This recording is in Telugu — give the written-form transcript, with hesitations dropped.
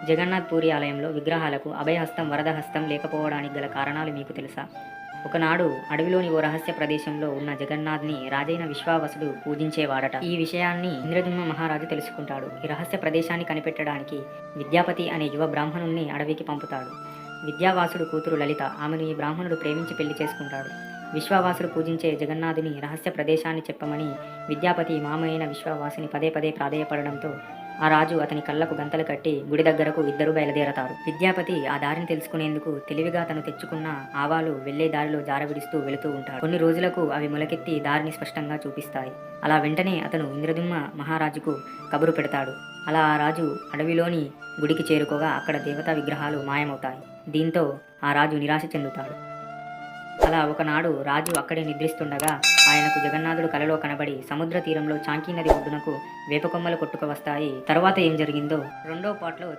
జగన్నాథ్ పూరి ఆలయంలో విగ్రహాలకు అభయహస్తం వరదహస్తం లేకపోవడానికి గల కారణాలు మీకు తెలుసా? ఒకనాడు అడవిలోని ఓ రహస్య ప్రదేశంలో ఉన్న జగన్నాథ్ని రాజైన విశ్వావసుడు పూజించేవాడట. ఈ విషయాన్ని ఇంద్రదుమ్న మహారాజు తెలుసుకుంటాడు. ఈ రహస్య ప్రదేశాన్ని కనిపెట్టడానికి విద్యాపతి అనే యువ బ్రాహ్మణుణ్ణి అడవికి పంపుతాడు. విద్యావాసుడు కూతురు లలిత, ఆమెను ఈ బ్రాహ్మణుడు ప్రేమించి పెళ్లి చేసుకుంటాడు. విశ్వావాసుడు పూజించే జగన్నాథుని రహస్య ప్రదేశాన్ని చెప్పమని విద్యాపతి మామయ్యైన విశ్వావాసుని పదే పదే ప్రాధేయపడడంతో ఆ రాజు అతని కళ్ళకు గంతలు కట్టి గుడి దగ్గరకు ఇద్దరు బయలుదేరతారు. విద్యాపతి ఆ దారిని తెలుసుకునేందుకు తెలివిగా తను తెచ్చుకున్న ఆవాలు వెళ్లే దారిలో జారవిడుస్తూ వెళుతూ ఉంటాడు. కొన్ని రోజులకు అవి మొలకెత్తి దారిని స్పష్టంగా చూపిస్తాయి. అలా వెంటనే అతను ఇంద్రదుమ్న మహారాజుకు కబురు పెడతాడు. అలా ఆ రాజు అడవిలోని గుడికి చేరుకోగా అక్కడ దేవతా విగ్రహాలు మాయమవుతాయి. దీంతో ఆ రాజు నిరాశ చెందుతాడు. అలా ఒకనాడు రాజు అక్కడే నిద్రిస్తుండగా ఆయనకు జగన్నాథుడు కలలో కనబడి సముద్ర తీరంలో చాంకీ నది ఒడ్డునకు వేపకొమ్మలు కొట్టుకు వస్తాయి. తరువాత ఏం జరిగిందో రెండో పార్ట్లో